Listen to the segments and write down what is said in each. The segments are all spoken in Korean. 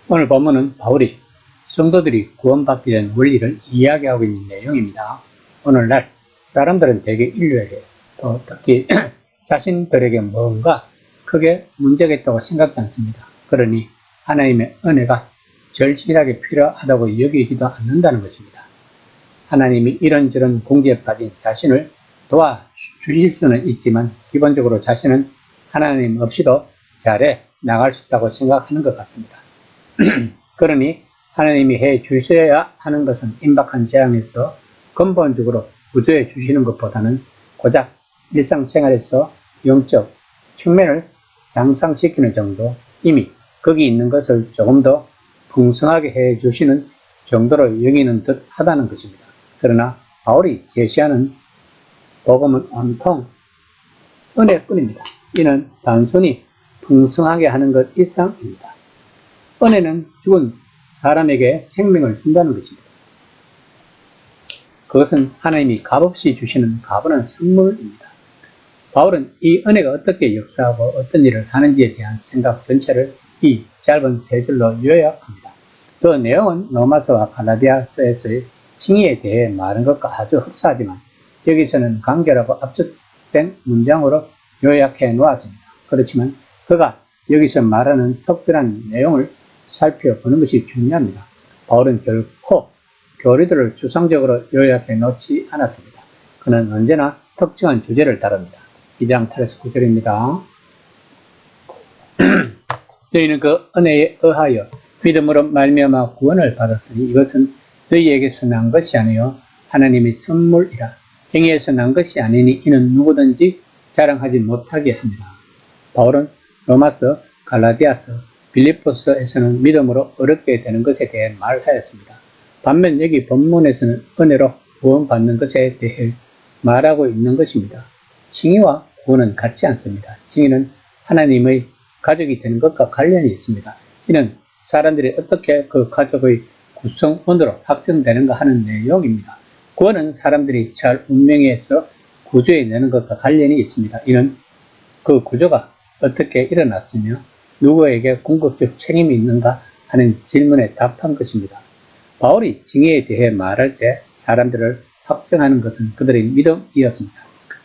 오늘 본문은 바울이 성도들이 구원받기 전 원리를 이야기하고 있는 내용입니다. 오늘날 사람들은 대개 인류에게, 또 특히 자신들에게 뭔가 크게 문제가 있다고 생각지 않습니다. 그러니 하나님의 은혜가 절실하게 필요하다고 여기지도 않는다는 것입니다. 하나님이 이런저런 공지에 빠진 자신을 도와주실 수는 있지만 기본적으로 자신은 하나님 없이도 잘해 나갈 수 있다고 생각하는 것 같습니다. 그러니 하나님이 해 주셔야 하는 것은 임박한 재앙에서 근본적으로 구조해 주시는 것보다는 고작 일상생활에서 영적 측면을 향상시키는 정도, 이미 거기 있는 것을 조금 더 풍성하게 해 주시는 정도로 여기는 듯 하다는 것입니다. 그러나 바울이 제시하는 복음은 온통 은혜뿐입니다. 이는 단순히 풍성하게 하는 것 이상입니다. 은혜는 죽은 사람에게 생명을 준다는 것입니다. 그것은 하나님이 값없이 주시는 가분한 선물입니다. 바울은 이 은혜가 어떻게 역사하고 어떤 일을 하는지에 대한 생각 전체를 이 짧은 세 줄로 요약합니다. 그 내용은 로마서와 갈라디아서에서의 칭의에 대해 말한 것과 아주 흡사하지만 여기서는 간결하고 압축된 문장으로 요약해 놓았습니다. 그렇지만 그가 여기서 말하는 특별한 내용을 살펴보는 것이 중요합니다. 바울은 결코 교리들을 추상적으로 요약해 놓지 않았습니다. 그는 언제나 특정한 주제를 다룹니다. 2장 8에서 9절입니다. 너희는 그 은혜에 의하여 믿음으로 말미암아 구원을 받았으니 이것은 너희에게서 난 것이 아니요 하나님의 선물이라. 행위에서 난 것이 아니니 이는 누구든지 자랑하지 못하게 합니다. 바울은 로마서, 갈라디아서, 빌립보서에서는 믿음으로 어렵게 되는 것에 대해 말하였습니다. 반면 여기 본문에서는 은혜로 구원받는 것에 대해 말하고 있는 것입니다. 칭의와 구원은 같지 않습니다. 칭의는 하나님의 가족이 되는 것과 관련이 있습니다. 이는 사람들이 어떻게 그 가족의 구성원으로 확정되는가 하는 내용입니다. 구원은 사람들이 잘 운명에서 구조해내는 것과 관련이 있습니다. 이는 그 구조가 어떻게 일어났으며 누구에게 궁극적 책임이 있는가 하는 질문에 답한 것입니다. 바울이 징계에 대해 말할 때 사람들을 확정하는 것은 그들의 믿음이었습니다.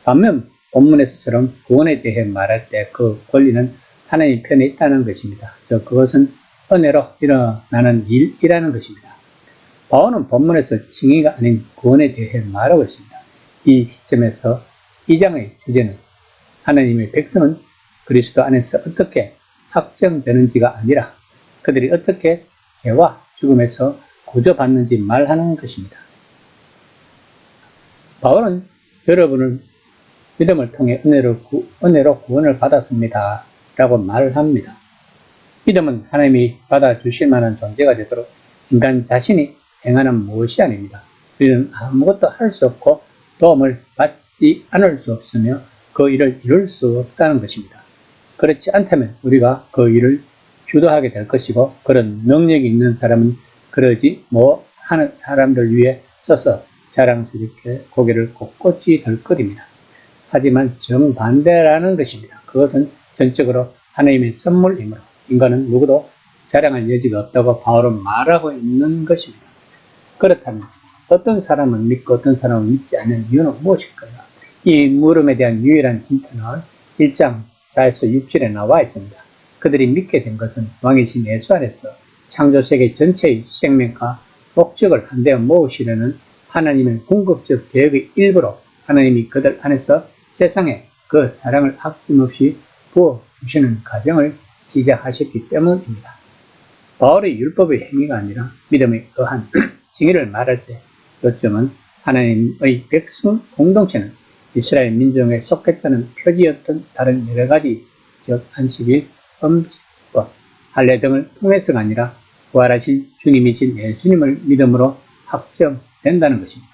반면 본문에서처럼 구원에 대해 말할 때 그 권리는 하나님 편에 있다는 것입니다. 즉 그것은 은혜로 일어나는 일이라는 것입니다. 바울은 본문에서 징계가 아닌 구원에 대해 말하고 있습니다. 이 시점에서 이 장의 주제는 하나님의 백성은 그리스도 안에서 어떻게 확정되는지가 아니라 그들이 어떻게 죄와 죽음에서 구조받는지 말하는 것입니다. 바울은 여러분을 믿음을 통해 은혜로 구원을 받았습니다. 라고 말합니다. 믿음은 하나님이 받아주실 만한 존재가 되도록 인간 자신이 행하는 무엇이 아닙니다. 우리는 아무것도 할 수 없고 도움을 받지 않을 수 없으며 그 일을 이룰 수 없다는 것입니다. 그렇지 않다면 우리가 그 일을 주도하게 될 것이고 그런 능력이 있는 사람은 그러지 못하는 사람들 위해 서서 자랑스럽게 고개를 꼿꼿이 들 것입니다. 하지만 정반대라는 것입니다. 그것은 전적으로 하나님의 선물이므로 인간은 누구도 자랑할 여지가 없다고 바울은 말하고 있는 것입니다. 그렇다면 어떤 사람은 믿고 어떤 사람은 믿지 않는 이유는 무엇일까요? 이 물음에 대한 유일한 힌트는 1장 4에서 6절에 나와 있습니다. 그들이 믿게 된 것은 왕이신 예수 안에서 창조세계 전체의 생명과 목적을 한데 모으시려는 하나님의 궁극적 계획의 일부로 하나님이 그들 안에서 세상에 그 사랑을 아낌없이 부어주시는 과정을 시작하셨기 때문입니다. 바울의 율법의 행위가 아니라 믿음에 의한 징의를 말할 때 요점은 하나님의 백성 공동체는 이스라엘 민족에 속했다는 표지였던 다른 여러 가지 즉 안식일, 음식법, 할례 등을 통해서가 아니라 부활하신 주님이신 예수님을 믿음으로 확정된다는 것입니다.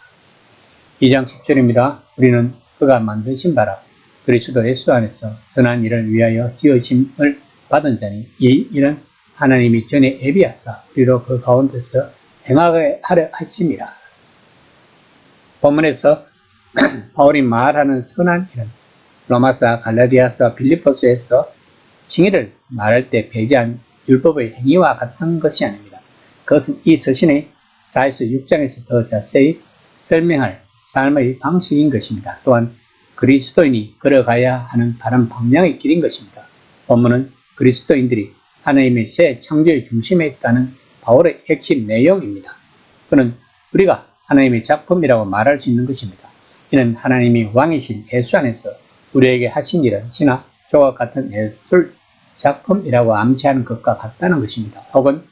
2장 10절입니다. 우리는 그가 만드신 바라 그리스도 예수 안에서 선한 일을 위하여 지으심을 받은 자니 이 일은 하나님이 전에 예비하사 우리로 그 가운데서 행하게 하려 하심이라. 본문에서 바울이 말하는 선한 일은 로마서, 갈라디아서, 빌립보서에서 칭의를 말할 때 배제한 율법의 행위와 같은 것이 아닙니다. 그것은 이 서신의 4에서 6장에서 더 자세히 설명할 삶의 방식인 것입니다. 또한 그리스도인이 걸어가야 하는 바른 방향의 길인 것입니다. 본문은 그리스도인들이 하나님의 새 창조의 중심에 있다는 바울의 핵심 내용입니다. 그는 우리가 하나님의 작품이라고 말할 수 있는 것입니다. 이는 하나님이 왕이신 예수 안에서 우리에게 하신 일은 신화 조각 같은 예술 작품이라고 암시하는 것과 같다는 것입니다. 혹은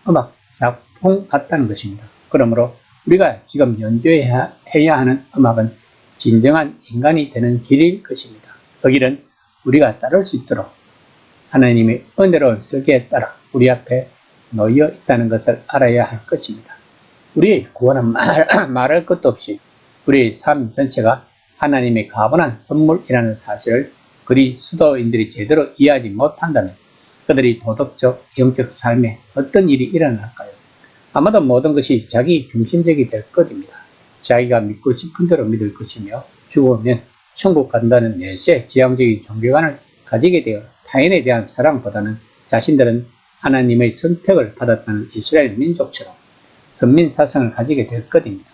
음악 작품 같다는 것입니다. 그러므로 우리가 지금 연주해야 하는 음악은 진정한 인간이 되는 길일 것입니다. 그 길은 우리가 따를 수 있도록 하나님의 은혜로운 설계에 따라 우리 앞에 놓여 있다는 것을 알아야 할 것입니다. 우리의 구원은 말할 것도 없이 우리의 삶 전체가 하나님의 가분한 선물이라는 사실을 그리스도인들이 제대로 이해하지 못한다면 그들이 도덕적, 영적 삶에 어떤 일이 일어날까요? 아마도 모든 것이 자기 중심적이 될 것입니다. 자기가 믿고 싶은 대로 믿을 것이며 죽으면 천국 간다는 내세 지향적인 종교관을 가지게 되어 타인에 대한 사랑보다는 자신들은 하나님의 선택을 받았다는 이스라엘 민족처럼 선민사상을 가지게 될 것입니다.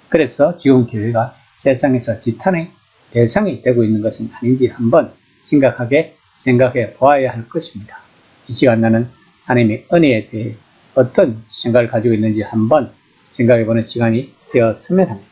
그래서 지금 교회가 세상에서 지탄의 대상이 되고 있는 것은 아닌지 한번 생각해 보아야 할 것입니다. 이 시간 나는 하나님의 은혜에 대해 어떤 생각을 가지고 있는지 한번 생각해 보는 시간이 되었으면 합니다.